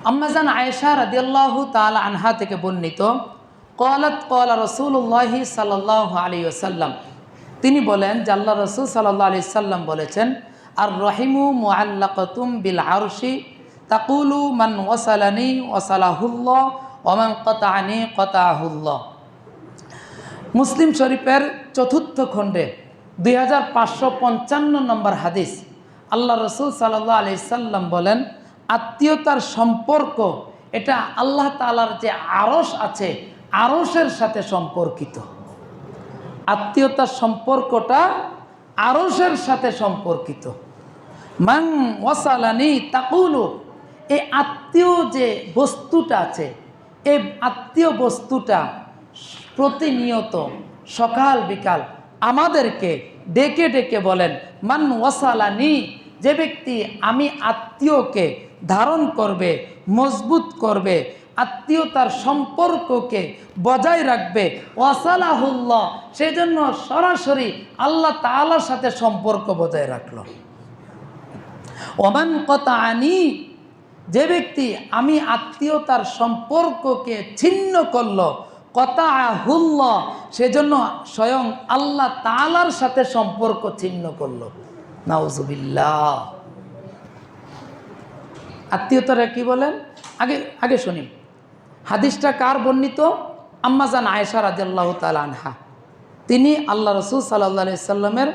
আম্মাজান আয়েশা রাদিয়াল্লাহু তাআলা আনহা থেকে বর্ণিত, ক্বালাত ক্বালা রাসূলুল্লাহি সাল্লাল্লাহু আলাইহি ওয়াসাল্লাম, তিনি বলেন যে আল্লাহ রাসূল সাল্লাল্লাহু আলাইহি সাল্লাম বলেছেন, আর রহিমু মুআল্লাকাতুম বিল আরশি তাকুলু মান ওয়াসালানি ওয়াসালাহুল্লাহ ওয়া মান কাতাআনি কাতাআহুল্লাহ। মুসলিম শরীফের চতুর্থ খণ্ডে 2555 নম্বর হাদিস। আল্লাহ রসুল সাল্লাল্লাহু আলাইহি সাল্লাম বলেন, আত্মীয়তার সম্পর্ক এটা আল্লাহ তাআলার যে আরশ আছে আরশের সাথে সম্পর্কিত। আত্মীয়তার সম্পর্কটা আরশের সাথে সম্পর্কিত। মান ওয়াসালানি তাকুলু, এই আত্মীয় যে বস্তুটা আছে, এই আত্মীয় বস্তুটা প্রতিনিয়ত সকাল বিকাল আমাদেরকে ডেকে ডেকে বলেন, মান ওয়াসালানি, যে ব্যক্তি আমি আত্মীয়কে ধারণ করবে, মজবুত করবে, আত্মীয়তার সম্পর্ককে বজায় রাখবে, ওয়াসালাহুল্লাহ, সেই জন্য সরাসরি আল্লাহ তাআলার সাথে সম্পর্ক বজায় রাখলো। ওমান কাতাআনি, যে ব্যক্তি আমি আত্মীয়তার সম্পর্ককে ছিন্ন করলো, কাতাআহুল্লাহ, সেজন্য স্বয়ং আল্লাহ তাআলার সাথে সম্পর্ক ছিন্ন করলো। নাউজুবিল্লাহ। আত্মীয়তারা কি বলেন? আগে শুনি হাদিসটা কার বর্ণিত? আম্মাজান আয়েশা রাদিয়াল্লাহু তাআলা আনহা। তিনি আল্লাহ রাসূল সাল্লাল্লাহু আলাইহি সাল্লামের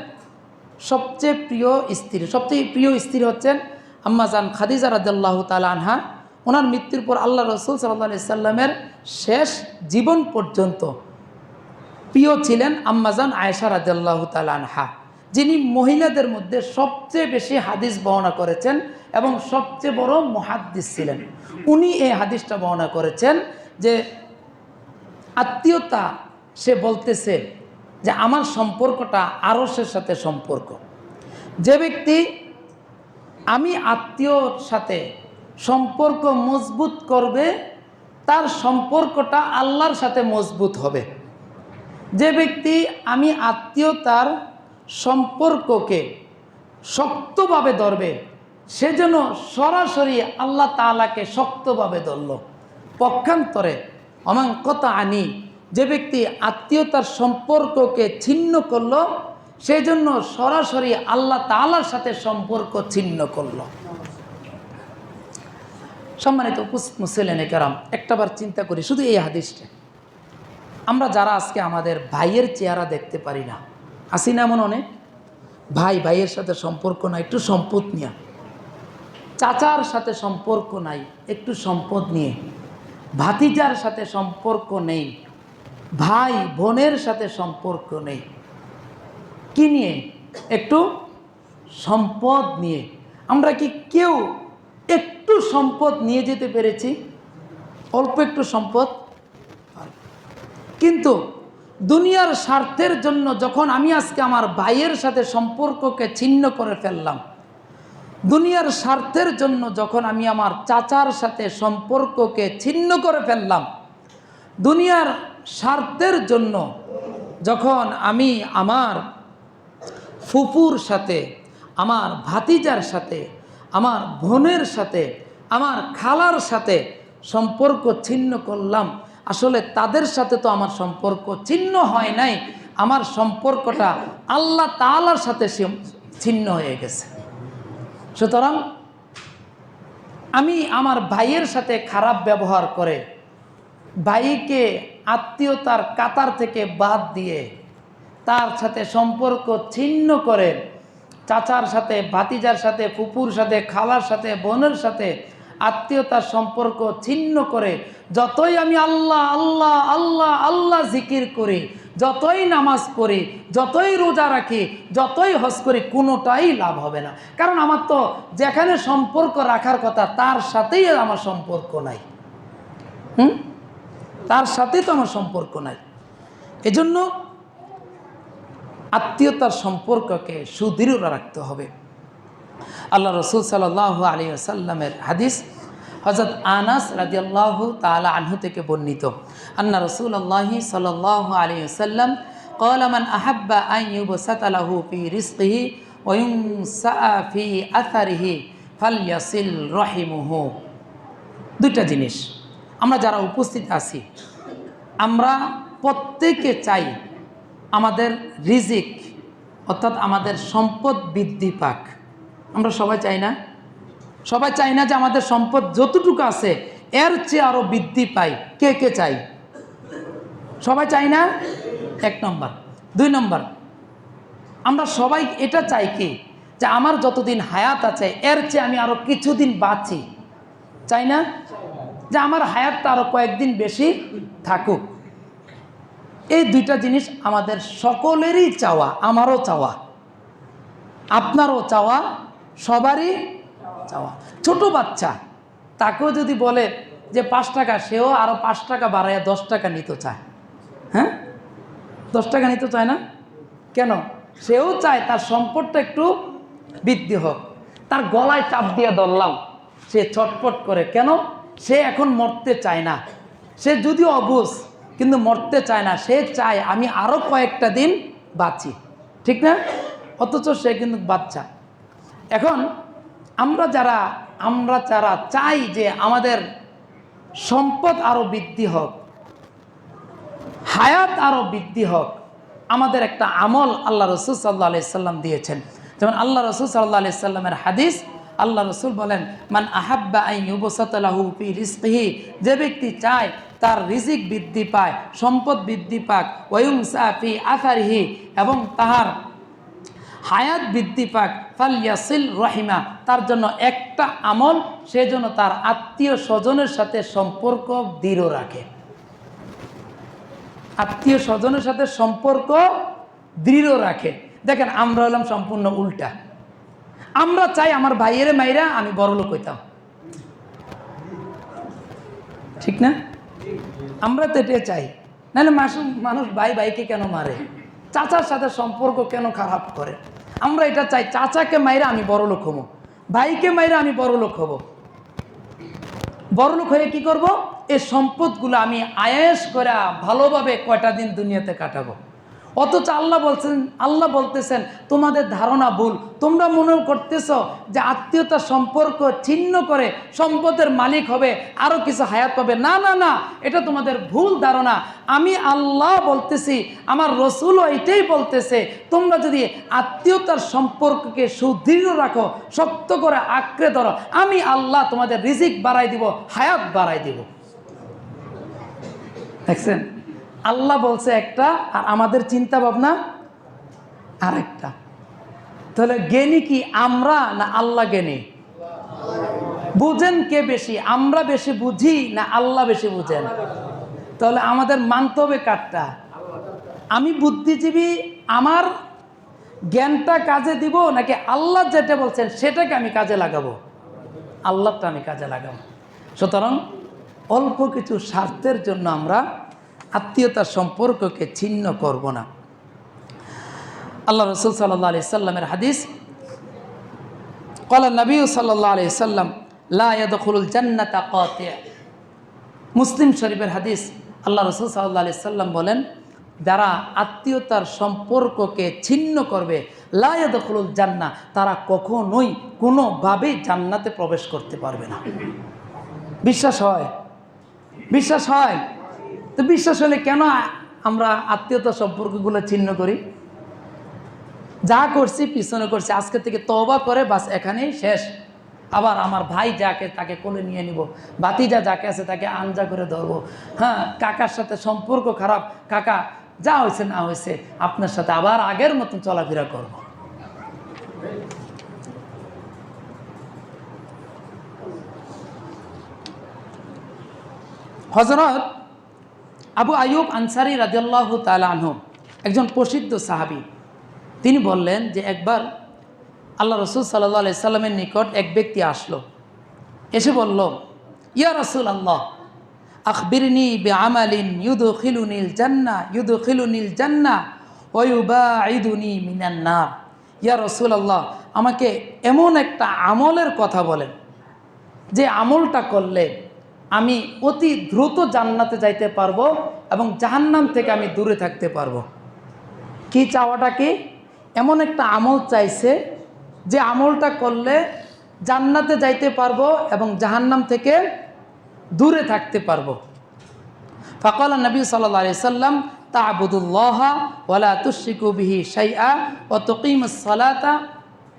সবচেয়ে প্রিয় স্ত্রী হচ্ছেন আম্মাজান খাদিজা রাদিয়াল্লাহু তাআলা আনহা। ওনার মৃত্যুর পর আল্লাহ রাসূল সাল্লাল্লাহু আলাইহি সাল্লামের শেষ জীবন পর্যন্ত প্রিয় ছিলেন আম্মাজান আয়েশা রাদিয়াল্লাহু তাআলা আনহা, যিনি মহিলাদের মধ্যে সবচেয়ে বেশি হাদিস বর্ণনা করেছেন এবং সবচেয়ে বড় মুহাদ্দিস ছিলেন। উনি এই হাদিসটা বর্ণনা করেছেন যে আত্মীয়তা, সে বলতেছে যে আমার সম্পর্কটা আরশের সাথে সম্পর্ক। যে ব্যক্তি আমি আত্মীয়র সাথে সম্পর্ক মজবুত করবে, তার সম্পর্কটা আল্লাহর সাথে মজবুত হবে। যে ব্যক্তি আমি আত্মীয়তার সম্পর্ককে শক্তভাবে ধরবে, সে যেন সরাসরি আল্লাহ তাআলাকে শক্তভাবে ধরল। পক্ষান্তরে ওমান কাতাআনি, যে ব্যক্তি আত্মীয়তার সম্পর্ককে ছিন্ন করলো, সেই জন্য সরাসরি আল্লাহ তাআলার সাথে সম্পর্ক ছিন্ন করলো। সম্মানিত মুসলিম কেরাম, একটাবার চিন্তা করি শুধু এই হাদিসটা। আমরা যারা আজকে আমাদের ভাইয়ের চেহারা দেখতে পারি না, আসি না এমন অনেক ভাইয়ের সাথে সম্পর্ক নাই, একটু সম্পদ নিয়ে, চাচার সাথে সম্পর্ক নাই, একটু সম্পদ নিয়ে, ভাতিজার সাথে সম্পর্ক নেই, ভাই বোনের সাথে সম্পর্ক নেই, কি নিয়ে? একটু সম্পদ নিয়ে। আমরা কি কেউ একটু সম্পদ নিয়ে যেতে পেরেছি? অল্প একটু সম্পদ। কিন্তু দুনিয়ার স্বার্থের জন্য যখন আমি আজকে আমার ভাইয়ের সাথে সম্পর্ককে ছিন্ন করে ফেললাম, দুনিয়ার স্বার্থের জন্য যখন আমি আমার চাচার সাথে সম্পর্ককে ছিন্ন করে ফেললাম, দুনিয়ার স্বার্থের জন্য যখন আমি আমার ফুপুর সাথে, আমার ভাতিজার সাথে, আমার বোনের সাথে, আমার খালার সাথে সম্পর্ক ছিন্ন করলাম, আসলে তাদের সাথে তো আমার সম্পর্ক ছিন্ন হয় নাই, আমার সম্পর্কটা আল্লাহ তাআলার সাথে ছিন্ন হয়ে গেছে। সুতরাং আমি আমার ভাইয়ের সাথে খারাপ ব্যবহার করে, ভাইকে আত্মীয়তার কাতার থেকে বাদ দিয়ে, তার সাথে সম্পর্ক ছিন্ন করে, চাচার সাথে, ভাতিজার সাথে, ফুপুর সাথে, খালার সাথে, বোনের সাথে আত্মীয়তার সম্পর্ক ছিন্ন করে যতই আমি আল্লাহ আল্লাহ আল্লাহ আল্লাহ জিকির করি, যতই নামাজ পড়ি, যতই রোজা রাখি, যতই হজ করি, কোনোটাই লাভ হবে না। কারণ আমার তো যেখানে সম্পর্ক রাখার কথা তার সাথেই আমার সম্পর্ক নাই। তার সাথেই তো আমার সম্পর্ক নাই। এজন্য আত্মীয়তার সম্পর্ককে সুদৃঢ় রাখতে হবে। আল্লাহ রসুল সাল্লাল্লাহু আলাইহি ওয়াসাল্লামের হাদিস, হযরত আনাস রাদিয়াল্লাহু তাআলা আনহু থেকে বর্ণিত, আন্না রাসূলুল্লাহি সাল্লাল্লাহু আলাইহি ওয়াসাল্লাম ক্বালা মান আহাব্বা আন ইউবসাতা লাহু ফি রিজকিহি ওয়া ইউনসা ফি আথারিহি ফালইয়াসিল রাহিমুহু। দুইটা জিনিস, আমরা যারা উপস্থিত আছি আমরা প্রত্যেকে চাই আমাদের রিজিক অর্থাৎ আমাদের সম্পদ বৃদ্ধি পাক। আমরা সবাই চাই না? সবাই চাই না যে আমাদের সম্পদ যতটুকু আছে এর চেয়ে আরও বৃদ্ধি পাই? কে কে চাই? সবাই চাই না? এক নম্বর। দুই নম্বর, আমরা সবাই এটা চাই কি যে আমার যতদিন হায়াত আছে এর চেয়ে আমি আরও কিছুদিন বাঁচি, চাই না? যে আমার হায়াতটা আরও কয়েকদিন বেশি থাকুক। এই দুইটা জিনিস আমাদের সকলেরই চাওয়া, আমারও চাওয়া, আপনারও চাওয়া, সবারই চাওয়া। ছোট বাচ্চা তাকেও যদি বলে যে 5 টাকা, সেও আরও 5 টাকা বাড়াইয়া 10 টাকা নিতে চায়। হ্যাঁ, 10 টাকা নিতে চায় না কেন? সেও চায় তার সম্পদটা একটু বৃদ্ধি হোক। তার গলায় চাপ দিয়ে ধরলাম, সে ছটফট করে কেন? সে এখন মরতে চায় না, সে যদিও অবুঝ কিন্তু মরতে চায় না, সে চায় আমি আরও কয়েকটা দিন বাঁচি, ঠিক না? অথচ সে কিন্তু বাচ্চা। এখন আমরা যারা চাই যে আমাদের সম্পদ আরও বৃদ্ধি হোক, হায়াত আরও বৃদ্ধি হোক, আমাদের একটা আমল আল্লাহ রসুল সাল্লাল্লাহু আলাইহি সাল্লাম দিয়েছেন। যেমন আল্লাহ রসুল সাল্লাল্লাহু আলাইহি সাল্লামের হাদিস, আল্লাহ রসুল বলেন মান আহাব্বা আন ইউবসাতা লাহু ফি রিজকিহি, যে ব্যক্তি চায় তার রিজিক বৃদ্ধি পায়, সম্পদ বৃদ্ধি পাক, ওয়ুমসা ফি আসারিহি, এবং তাহার হায়াত বৃদ্ধি পাক, ফালইয়াসিল রহিমা, তার জন্য একটা আমল, সে জন্য তার আত্মীয় স্বজনের সাথে সম্পর্ক দৃঢ় রাখে। আত্মীয় স্বজনের সাথে সম্পর্ক দৃঢ় রাখে। দেখেন আমরা হলাম সম্পূর্ণ উল্টা। আমরা চাই আমার ভাইয়ের মাইরা আমি বড়লোক হইতাম, ঠিক না? আমরা তো এটা চাই। নাহলে মানুষ ভাই ভাইকে কেন মারে? চাচার সাথে সম্পর্ক কেন খারাপ করে? আমরা এটা চাই চাচাকে মাইরা আমি বড়লোক হব, ভাইকে মাইরা আমি বড়লোক হব। বড়লোক হয়ে কি করব? এই সম্পদগুলো আমি আয়েশ করে ভালোভাবে কয়টা দিন দুনিয়াতে কাটাবো। অথচ আল্লাহ বলতেছেন তোমাদের ধারণা ভুল, তোমরা মনে করতেছ যে আত্মীয়তার সম্পর্ক ছিন্ন করে সম্পদের মালিক হবে, আরও কিছু হায়াত পাবে। না না না, এটা তোমাদের ভুল ধারণা। আমি আল্লাহ বলতেছি, আমার রসুলও এটাই বলতেছে, তোমরা যদি আত্মীয়তার সম্পর্ককে সুদৃঢ় রাখো, শক্ত করে আঁকড়ে ধরো, আমি আল্লাহ তোমাদের রিজিক বাড়াই দিব, হায়াত বাড়াই দিব। দেখছেন, আল্লাহ বলছে একটা আর আমাদের চিন্তা ভাবনা আর একটা। তাহলে জ্ঞানী কি আমরা না আল্লাহ জ্ঞানী? বুঝেন কে বেশি? আমরা বেশি বুঝি না আল্লাহ বেশি বুঝেন? তাহলে আমাদের মানতে হবে কারটা? আমি বুদ্ধিজীবী, আমার জ্ঞানটা কাজে দিব, নাকি আল্লাহ যেটা বলছেন সেটাকে আমি কাজে লাগাবো? আল্লাহটা আমি কাজে লাগাবো। সুতরাং অল্প কিছু স্বার্থের জন্য আমরা আত্মীয়তার সম্পর্ককে ছিন্ন করব না। আল্লাহ রসুল সাল্লাল্লাহু আলাইহি সাল্লামের হাদিস, ক্বালা নবী সাল্লাল্লাহু আলাইহি সাল্লাম লা ইয়াদখুলুল জান্নাতা কাতি'। মুসলিম শরীফের হাদিস, আল্লাহ রসুল সাল্লাল্লাহু আলাইহি সাল্লাম বলেন যারা আত্মীয়তার সম্পর্ককে ছিন্ন করবে, লা ইয়াদখুলুল জান্নাহ, তারা কখনোই কোনোভাবেই জান্নাতে প্রবেশ করতে পারবে না। বিশ্বাস হয়? বিশ্বাস হয়? তো বিশ্বাস হলে কেন আমরা আত্মীয়তার সম্পর্কগুলো ছিন্ন করি? যা করছি পিছনে করছি, আজকে থেকে তওবা করে বাস এখানেই শেষ। আবার আমার ভাই যাকে তাকে কোলে নিয়ে নিব, ভাতিজা যাকে আছে তাকে আঞ্জা করে ধরবো। হ্যাঁ, কাকার সাথে সম্পর্ক খারাপ, কাকা যা হয়েছে না হয়েছে আপনার সাথে আবার আগের মতন চলাফেরা করব। হযরত আবু আইয়ুব আনসারী রাদিয়াল্লাহু তাআলা আনহু একজন প্রসিদ্ধ সাহাবী। তিনি বললেন যে একবার আল্লাহ রসুল সাল্লাল্লাহু আলাইহি সাল্লামের নিকট এক ব্যক্তি আসলো, এসে বলল, ইয়া রাসূলুল্লাহ আখবিরনি বিআমালিন ইউদখিলুনিল জান্নাহ ওয়া ইউবাঈদুনি মিনান নার। ইয়া রাসূলুল্লাহ, আমাকে এমন একটা আমলের কথা বলেন যে আমলটা করলে আমি অতি দ্রুত জান্নাতে যাইতে পারবো এবং জাহান্নাম থেকে আমি দূরে থাকতে পারবো। কি চাওয়াটা কি? এমন একটা আমল চাইছে যে আমলটা করলে জান্নাতে যাইতে পারবো এবং জাহান্নাম থেকে দূরে থাকতে পারবো। ফাকালা নবী সাল্লাল্লাহু আলাইহি সাল্লাম তা'বুদুল্লাহা ওয়া লা তুশরিকু বিহি শাইআ ওয়া তুকিমুস সালাতা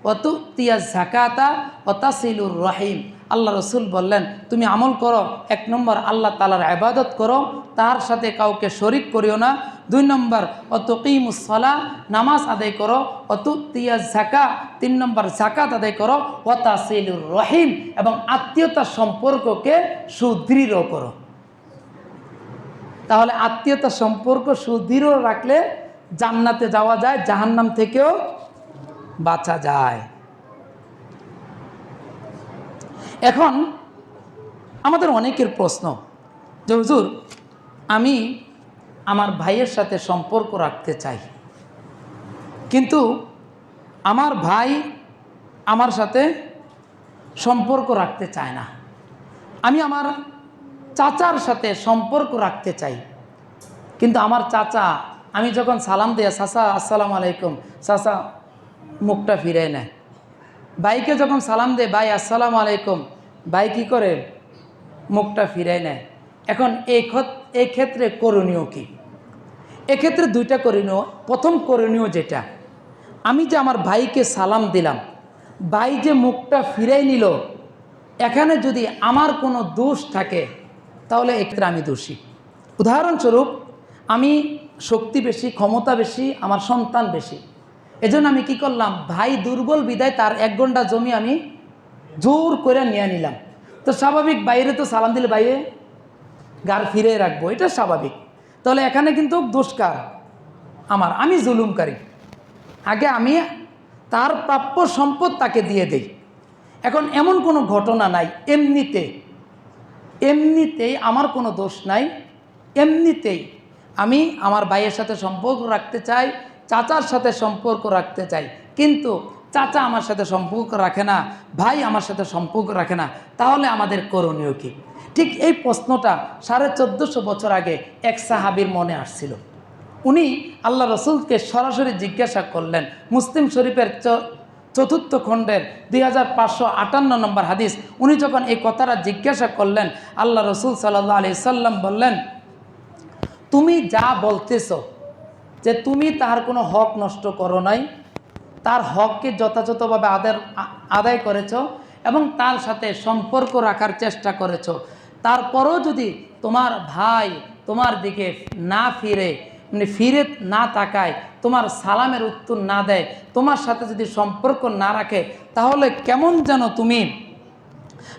ওয়া তু'তিয়াজ যাকাতা ওয়া তাসিলুর রহিম। আল্লাহ রসুল বললেন, তুমি আমল করো, 1 নম্বর আল্লাহ তাআলার ইবাদত করো, তার সাথে কাউকে শরিক করিও না। 2 নম্বর ওয়া তুকিমুস সালাহ, নামাজ আদায় করো। ওয়া তু'তিয়াজ যাকাত, 3 নম্বর যাকাত আদায় করো। ওয়া তাসিলুর রহিম, এবং আত্মীয়তার সম্পর্ককে সুদৃঢ় করো। তাহলে আত্মীয়তার সম্পর্ক সুদৃঢ় রাখলে জান্নাতে যাওয়া যায়, জাহান্নাম থেকেও বাঁচা যায়। এখন আমাদের অনেকের প্রশ্ন যে হুজুর, আমি আমার ভাইয়ের সাথে সম্পর্ক রাখতে চাই, কিন্তু আমার ভাই আমার সাথে সম্পর্ক রাখতে চায় না। আমি আমার চাচার সাথে সম্পর্ক রাখতে চাই, কিন্তু আমার চাচা, আমি যখন সালাম দিই, চাচা আসসালামু আলাইকুম, চাচা মুখটা ফিরে নেয়। ভাইকে যখন সালাম দেয়, ভাই আসসালামু আলাইকুম, ভাই কী করে? মুখটা ফিরে নেয়। এখন এই ক্ষেত্রে করণীয় কি? এক্ষেত্রে 2টা করণীয়। প্রথম করণীয় যেটা, আমি যে আমার ভাইকে সালাম দিলাম, ভাই যে মুখটা ফিরে নিল, এখানে যদি আমার কোনো দোষ থাকে তাহলে এক্ষেত্রে আমি দোষী। উদাহরণস্বরূপ, আমি শক্তি বেশি, ক্ষমতা বেশি, আমার সন্তান বেশি, এজন্য আমি কি করলাম, ভাই দুর্বল বিদায় তার 1 ঘন্টা জমি আমি জোর করে নিয়ে নিলাম। তো স্বাভাবিক, বাইরে তো সালাম দিলে বাইরে গার ফিরে রাখবো, এটা স্বাভাবিক। তাহলে এখানে কিন্তু দোষ কার? আমার, আমি জুলুমকারী। আগে আমি তার প্রাপ্য সম্পদ তাকে দিয়ে দেই। এখন এমন কোনো ঘটনা নাই, এমনিতেই আমার কোনো দোষ নাই, এমনিতেই আমি আমার ভাইয়ের সাথে সম্পর্ক রাখতে চাই, চাচার সাথে সম্পর্ক রাখতে চাই, কিন্তু চাচা আমার সাথে সম্পর্ক রাখে না, ভাই আমার সাথে সম্পর্ক রাখে না, তাহলে আমাদের করণীয় কি? ঠিক এই প্রশ্নটা 1450 বছর আগে এক সাহাবীর মনে আসছিল। উনি আল্লাহ রসুলকে সরাসরি জিজ্ঞাসা করলেন। মুসলিম শরীফের 4th খণ্ডের 2558 নম্বর হাদিস। উনি যখন এই কথাটা জিজ্ঞাসা করলেন, আল্লাহ রসুল সাল্লাল্লাহু আলাইহি সাল্লাম বললেন, তুমি যা বলতেছ যে তুমি তার কোনো হক নষ্ট করো নাই, তার হককে যথাযথভাবে আদায় করেছ এবং তার সাথে সম্পর্ক রাখার চেষ্টা করেছ, তারপরও যদি তোমার ভাই তোমার দিকে না ফিরে না তাকায়, তোমার সালামের উত্তর না দেয়, তোমার সাথে যদি সম্পর্ক না রাখে, তাহলে কেমন যেন তুমি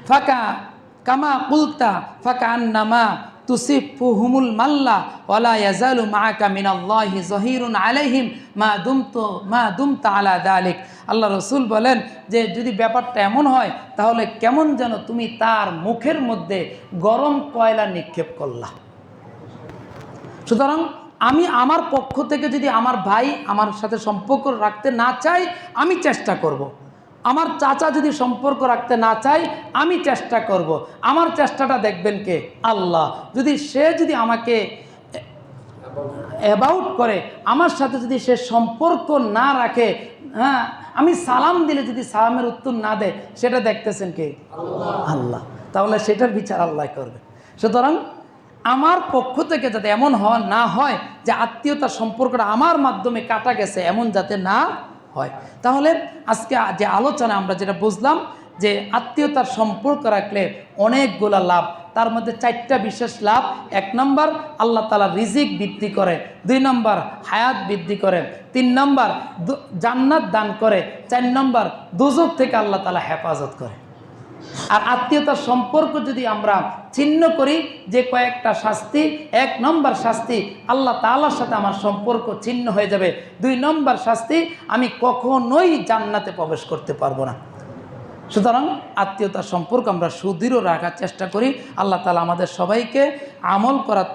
ফাঁকা কামা কুলতা ফাঁকা আন্নামা তুসিফুহুমুল মাল্লা ওয়ালা ইয়াজালু মাআকা মিনাল্লাহি যহিরুন আলাইহিম মা দুমতা আলা যালিক। আল্লাহ রসুল বলেন যে যদি ব্যাপারটা এমন হয়, তাহলে কেমন যেন তুমি তার মুখের মধ্যে গরম কয়লা নিক্ষেপ করলা। সুতরাং আমি আমার পক্ষ থেকে যদি আমার ভাই আমার সাথে সম্পর্ক রাখতে না চাই, আমি চেষ্টা করব। আমার চাচা যদি সম্পর্ক রাখতে না চাই, আমি চেষ্টা করব। আমার চেষ্টাটা দেখবেন কে? আল্লাহ। যদি আমাকে অ্যাবাউট করে, আমার সাথে যদি সে সম্পর্ক না রাখে, হ্যাঁ, আমি সালাম দিলে যদি সালামের উত্তর না দেয়, সেটা দেখতেছেন কে? আল্লাহ। তাহলে সেটার বিচার আল্লাহ করবে। সুতরাং আমার পক্ষ থেকে যাতে এমন না হয় যে আত্মীয়তার সম্পর্কটা আমার মাধ্যমে কাটা গেছে, এমন যাতে না হয়। তাহলে আজকে যে আলোচনা আমরা যেটা বুঝলাম, যে আত্মীয়তার সম্পর্ক রাখলে অনেকগুলা লাভ, তার মধ্যে 4টা বিশেষ লাভ। 1 নম্বর, আল্লাহ তাআলা রিজিক বৃদ্ধি করে। 2 নম্বর, হায়াত বৃদ্ধি করে। 3 নম্বর, জান্নাত দান করে। 4 নম্বর, দোজখ থেকে আল্লাহ তাআলা হেফাজত করে। আর আত্মীয়তার সম্পর্ক যদি আমরা ছিন্ন করি, যে কয়েকটা শাস্তি, 1 নম্বর শাস্তি, আল্লাহ তাআলার সাথে আমার সম্পর্ক ছিন্ন হয়ে যাবে। 2 নম্বর শাস্তি, আমি কখনোই জান্নাতে প্রবেশ করতে পারবো না। সুতরাং আত্মীয়তার সম্পর্ক আমরা সুদৃঢ় রাখার চেষ্টা করি। আল্লাহ তাআলা আমাদের সবাইকে আমল করার